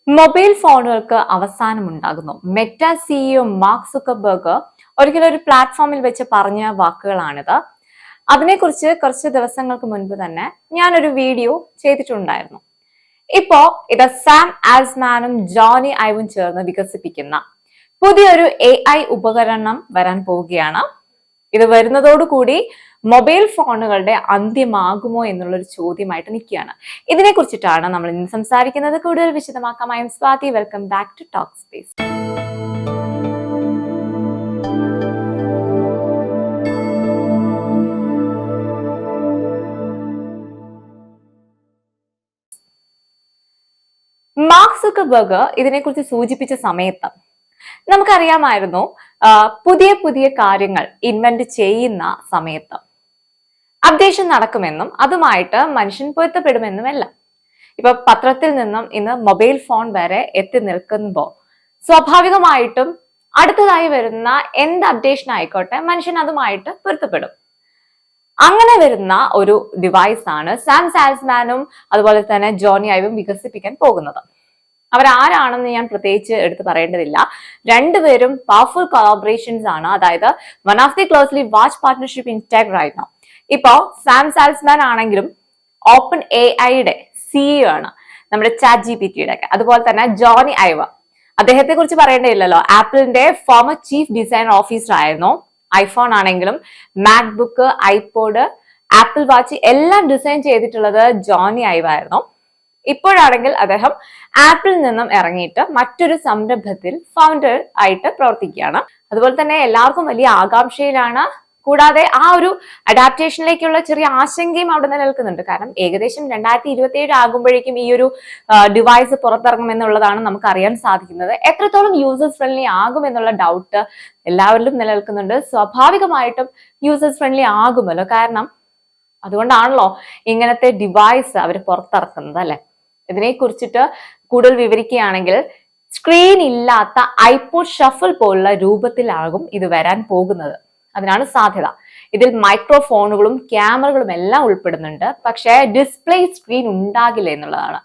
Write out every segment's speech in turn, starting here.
Mobile ഫോണുകൾക്ക് അവസാനമുണ്ടാകുന്നു. Meta CEO Mark Zuckerberg ഒരിക്കലും ഒരു പ്ലാറ്റ്ഫോമിൽ വെച്ച് പറഞ്ഞ വാക്കുകളാണിത്. അതിനെക്കുറിച്ച് കുറച്ച് ദിവസങ്ങൾക്ക് മുൻപ് തന്നെ ഞാനൊരു വീഡിയോ ചെയ്തിട്ടുണ്ടായിരുന്നു. ഇപ്പോ ഇത് സാം ആൽസ്മാനും ജോണി ഐവും ചേർന്ന് വികസിപ്പിക്കുന്ന പുതിയൊരു AI ഉപകരണം വരാൻ പോവുകയാണ്. ഇത് വരുന്നതോടുകൂടി മൊബൈൽ ഫോണുകളുടെ അന്ത്യമാകുമോ എന്നുള്ളൊരു ചോദ്യമായിട്ട് നിൽക്കുകയാണ്. ഇതിനെ കുറിച്ചിട്ടാണ് നമ്മൾ ഇന്ന് സംസാരിക്കുന്നത്. കൂടുതൽ വിശദമാക്കാം. I am Swathi. Welcome back to Talk Space. Mark Zuckerberg ഇതിനെക്കുറിച്ച് സൂചിപ്പിച്ച സമയത്ത് നമുക്കറിയാമായിരുന്നു പുതിയ പുതിയ കാര്യങ്ങൾ ഇൻവെന്റ് ചെയ്യുന്ന സമയത്ത് അപ്ഡേഷൻ നടക്കുമെന്നും അതുമായിട്ട് മനുഷ്യൻ പൊരുത്തപ്പെടുമെന്നുമല്ല. ഇപ്പൊ പത്രത്തിൽ നിന്നും ഇന്ന് മൊബൈൽ ഫോൺ വരെ എത്തി നിൽക്കുമ്പോൾ സ്വാഭാവികമായിട്ടും അടുത്തതായി വരുന്ന എന്ത് അപ്ഡേഷൻ ആയിക്കോട്ടെ മനുഷ്യൻ അതുമായിട്ട് പൊരുത്തപ്പെടും. അങ്ങനെ വരുന്ന ഒരു ഡിവൈസ് ആണ് സാം ആൽസ്മാനും അതുപോലെ തന്നെ ജോണി ഐവും വികസിപ്പിക്കാൻ പോകുന്നത്. അവരാരാണെന്ന് ഞാൻ പ്രത്യേകിച്ച് എടുത്ത് പറയേണ്ടതില്ല. രണ്ടുപേരും പവർഫുൾ കൊളാബറേഷൻസ് ആണ്. അതായത് one of the closely watch partnership in tech right now. ഇപ്പോ സാം ആൽസ്മാൻ ആണെങ്കിലും ഓപ്പൺ AI-യുടെ CEO ആണ്, നമ്മുടെ ChatGPT-യുടെ ഒക്കെ. അതുപോലെ തന്നെ ജോണി ഐവ്, അദ്ദേഹത്തെ കുറിച്ച് പറയേണ്ടതില്ലല്ലോ. ആപ്പിളിന്റെ ഫോമർ ചീഫ് ഡിസൈനർ ഓഫീസർ ആയിരുന്നു. ഐഫോൺ ആണെങ്കിലും മാക്ബുക്ക്, ഐപോഡ്, ആപ്പിൾ വാച്ച് എല്ലാം ഡിസൈൻ ചെയ്തിട്ടുള്ളത് ജോണി ഐവ് ആയിരുന്നു. ഇപ്പോഴാണെങ്കിൽ അദ്ദേഹം ആപ്പിളിൽ നിന്നും ഇറങ്ങിയിട്ട് മറ്റൊരു സംരംഭത്തിൽ ഫൗണ്ടർ ആയിട്ട് പ്രവർത്തിക്കുകയാണ്. അതുപോലെ തന്നെ എല്ലാവർക്കും വലിയ ആകാംക്ഷയിലാണ്. കൂടാതെ ആ ഒരു അഡാപ്റ്റേഷനിലേക്കുള്ള ചെറിയ ആശങ്കയും അവിടെ നിലനിൽക്കുന്നുണ്ട്. കാരണം ഏകദേശം 2027 ആകുമ്പോഴേക്കും ഈ ഒരു ഡിവൈസ് പുറത്തിറങ്ങുമെന്നുള്ളതാണ് നമുക്ക് അറിയാൻ സാധിക്കുന്നത്. എത്രത്തോളം യൂസേഴ്സ് ഫ്രണ്ട്ലി ആകും എന്നുള്ള ഡൗട്ട് എല്ലാവരിലും നിലനിൽക്കുന്നുണ്ട്. സ്വാഭാവികമായിട്ടും യൂസേഴ്സ് ഫ്രണ്ട്ലി ആകുമല്ലോ. കാരണം അതുകൊണ്ടാണല്ലോ ഇങ്ങനത്തെ ഡിവൈസ് അവർ പുറത്തിറക്കുന്നത്, അല്ലെ? ഇതിനെ കുറിച്ചിട്ട് കൂടുതൽ വിവരിക്കുകയാണെങ്കിൽ സ്ക്രീൻ ഇല്ലാത്ത ഐപോഡ് ഷഫിൾ പോലുള്ള രൂപത്തിലാകും ഇത് വരാൻ പോകുന്നത്. അതിനാണ് സാധ്യത. ഇതിൽ മൈക്രോഫോണുകളും ക്യാമറകളും എല്ലാം ഉൾപ്പെടുന്നുണ്ട്. പക്ഷേ ഡിസ്പ്ലേ സ്ക്രീൻ ഉണ്ടാകില്ല എന്നുള്ളതാണ്.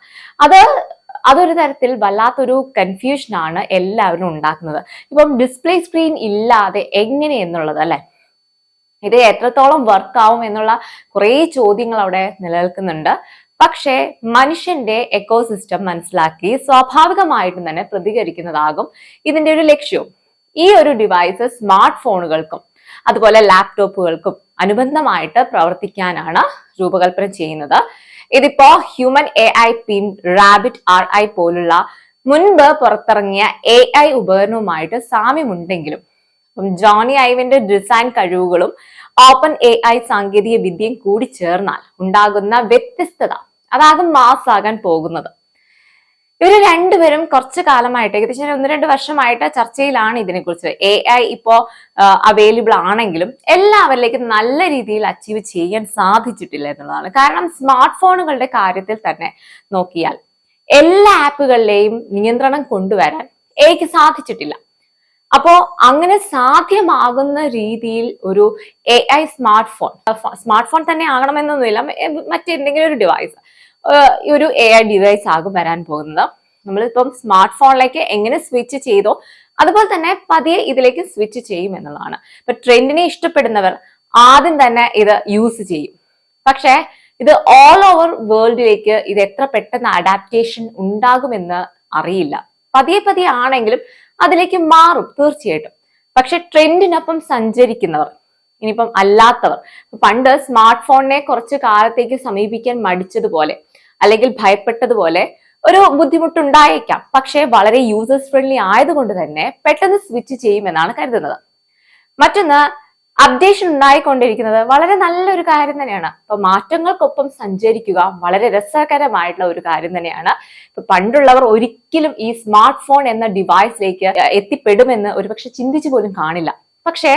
അതൊരു തരത്തിൽ വല്ലാത്തൊരു കൺഫ്യൂഷനാണ് എല്ലാവരും ഉണ്ടാക്കുന്നത്. ഇപ്പം ഡിസ്പ്ലേ സ്ക്രീൻ ഇല്ലാതെ എങ്ങനെ എന്നുള്ളത്, അല്ലെ? ഇത് എത്രത്തോളം വർക്ക് ആവും എന്നുള്ള കുറെ ചോദ്യങ്ങൾ അവിടെ നിലനിൽക്കുന്നുണ്ട്. പക്ഷേ മനുഷ്യന്റെ എക്കോസിസ്റ്റം മനസ്സിലാക്കി സ്വാഭാവികമായിട്ടും തന്നെ പ്രതികരിക്കുന്നതാകും ഇതിന്റെ ഒരു ലക്ഷ്യവും. ഈ ഒരു ഡിവൈസ് സ്മാർട്ട് ഫോണുകൾക്കും അതുപോലെ ലാപ്ടോപ്പുകൾക്കും അനുബന്ധമായിട്ട് പ്രവർത്തിക്കാനാണ് രൂപകൽപ്പന ചെയ്യുന്നത്. ഇതിപ്പോ ഹ്യൂമൻ AI പിൻ, റാബിറ്റ് RI പോലുള്ള മുൻപ് പുറത്തിറങ്ങിയ AI ഉപകരണവുമായിട്ട് സാമ്യമുണ്ടെങ്കിലും ജോണി ഐവിന്റെ ഡിസൈൻ കഴിവുകളും ഓപ്പൺ AI സാങ്കേതിക വിദ്യയും കൂടി ചേർന്നാൽ ഉണ്ടാകുന്ന വ്യത്യസ്തത അതാകും മാസ് ആകാൻ പോകുന്നത്. ഇവര് രണ്ടുപേരും കുറച്ചു കാലമായിട്ട്, ഏകദേശം 1-2 വർഷമായിട്ട് ചർച്ചയിലാണ് ഇതിനെക്കുറിച്ച്. AI ഇപ്പോ അവൈലബിൾ ആണെങ്കിലും എല്ലാവരിലേക്കും നല്ല രീതിയിൽ അച്ചീവ് ചെയ്യാൻ സാധിച്ചിട്ടില്ല എന്നുള്ളതാണ്. കാരണം സ്മാർട്ട് ഫോണുകളുടെ കാര്യത്തിൽ തന്നെ നോക്കിയാൽ എല്ലാ ആപ്പുകളിലെയും നിയന്ത്രണം കൊണ്ടുവരാൻ AI സാധിച്ചിട്ടില്ല. അപ്പോ അങ്ങനെ സാധ്യമാകുന്ന രീതിയിൽ ഒരു AI സ്മാർട്ട് ഫോൺ തന്നെ ആകണമെന്നൊന്നുമില്ല, മറ്റെന്തെങ്കിലും ഒരു ഡിവൈസ്, ഒരു AI ഡിവൈസ് ആകും വരാൻ പോകുന്നത്. നമ്മളിപ്പം സ്മാർട്ട് ഫോണിലേക്ക് എങ്ങനെ സ്വിച്ച് ചെയ്തോ അതുപോലെ തന്നെ പതിയെ ഇതിലേക്ക് സ്വിച്ച് ചെയ്യും എന്നുള്ളതാണ്. ഇപ്പൊ ട്രെൻഡിനെ ഇഷ്ടപ്പെടുന്നവർ ആദ്യം തന്നെ ഇത് യൂസ് ചെയ്യും. പക്ഷെ ഇത് ഓൾ ഓവർ വേൾഡിലേക്ക് ഇത് എത്ര പെട്ടെന്ന് അഡാപ്റ്റേഷൻ ഉണ്ടാകുമെന്ന് അറിയില്ല. പതിയെ പതിയെ ആണെങ്കിലും അതിലേക്ക് മാറും തീർച്ചയായിട്ടും. പക്ഷെ ട്രെൻഡിനൊപ്പം സഞ്ചരിക്കുന്നവർ, ഇനിയിപ്പം അല്ലാത്തവർ, പണ്ട് സ്മാർട്ട് ഫോണിനെ കുറച്ച് കാലത്തേക്ക് സമീപിക്കാൻ മടിച്ചതുപോലെ അല്ലെങ്കിൽ ഭയപ്പെട്ടതുപോലെ ഒരു ബുദ്ധിമുട്ടുണ്ടായേക്കാം. പക്ഷെ വളരെ യൂസേഴ്സ് ഫ്രണ്ട്ലി ആയതുകൊണ്ട് തന്നെ പെട്ടെന്ന് സ്വിച്ച് ചെയ്യുമെന്നാണ് കരുതുന്നത്. മറ്റൊന്ന്, അപ്ഡേഷൻ ഉണ്ടായിക്കൊണ്ടിരിക്കുന്നത് വളരെ നല്ലൊരു കാര്യം തന്നെയാണ്. അപ്പൊ മാറ്റങ്ങൾക്കൊപ്പം സഞ്ചരിക്കുക വളരെ രസകരമായിട്ടുള്ള ഒരു കാര്യം തന്നെയാണ്. ഇപ്പൊ പണ്ടുള്ളവർ ഒരിക്കലും ഈ സ്മാർട്ട് ഫോൺ എന്ന ഡിവൈസിലേക്ക് എത്തിപ്പെടുമെന്ന് ഒരുപക്ഷെ ചിന്തിച്ചു പോലും കാണില്ല. പക്ഷെ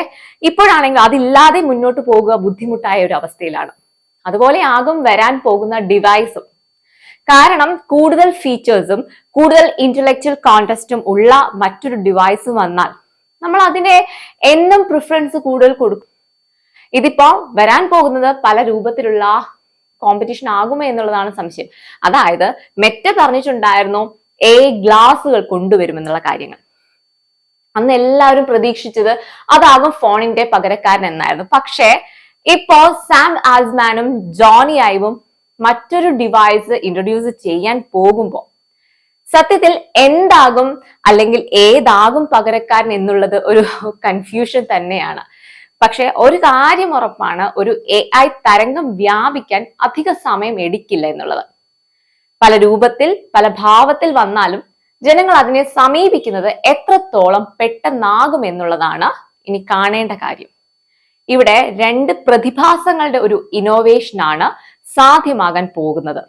ഇപ്പോഴാണെങ്കിൽ അതില്ലാതെ മുന്നോട്ട് പോകുക ബുദ്ധിമുട്ടായ ഒരു അവസ്ഥയിലാണ്. അതുപോലെ ആകും വരാൻ പോകുന്ന ഡിവൈസും. കാരണം കൂടുതൽ ഫീച്ചേഴ്സും കൂടുതൽ ഇന്റലക്ച്വൽ കോണ്ടസ്റ്റും ഉള്ള മറ്റൊരു ഡിവൈസ് വന്നാൽ നമ്മൾ അതിനെ എന്നും പ്രിഫറൻസ് കൂടുതൽ കൊടുക്കും. ഇതിപ്പോ വരാൻ പോകുന്നത് പല രൂപത്തിലുള്ള കോമ്പറ്റീഷൻ ആകുമോ എന്നുള്ളതാണ് സംശയം. അതായത് മെറ്റ പറഞ്ഞിട്ടുണ്ടായിരുന്നു ഗ്ലാസുകൾ കൊണ്ടുവരുമെന്നുള്ള കാര്യങ്ങൾ. അന്ന് എല്ലാവരും പ്രതീക്ഷിച്ചത് അതാകും ഫോണിന്റെ പകരക്കാരൻ എന്നായിരുന്നു. പക്ഷേ ഇപ്പോ സാം ആൽസ്മാനും ജോണി ഐവും മറ്റൊരു ഡിവൈസ് ഇൻട്രൊഡ്യൂസ് ചെയ്യാൻ പോകുമ്പോൾ സത്യത്തിൽ എന്താകും അല്ലെങ്കിൽ ഏതാകും പകരക്കാരൻ എന്നുള്ളത് ഒരു കൺഫ്യൂഷൻ തന്നെയാണ്. പക്ഷെ ഒരു കാര്യം ഉറപ്പാണ്, ഒരു AI തരംഗം വ്യാപിക്കാൻ അധിക സമയം എടുക്കില്ല എന്നുള്ളത്. പല രൂപത്തിൽ പല ഭാവത്തിൽ വന്നാലും ജനങ്ങൾ അതിനെ സമീപിക്കുന്നത് എത്രത്തോളം പെട്ടെന്നാകും എന്നുള്ളതാണ് ഇനി കാണേണ്ട കാര്യം. ഇവിടെ രണ്ട് പ്രതിഭാസങ്ങളുടെ ഒരു ഇന്നോവേഷനാണ് സാധ്യമാകാൻ പോകുന്നത്.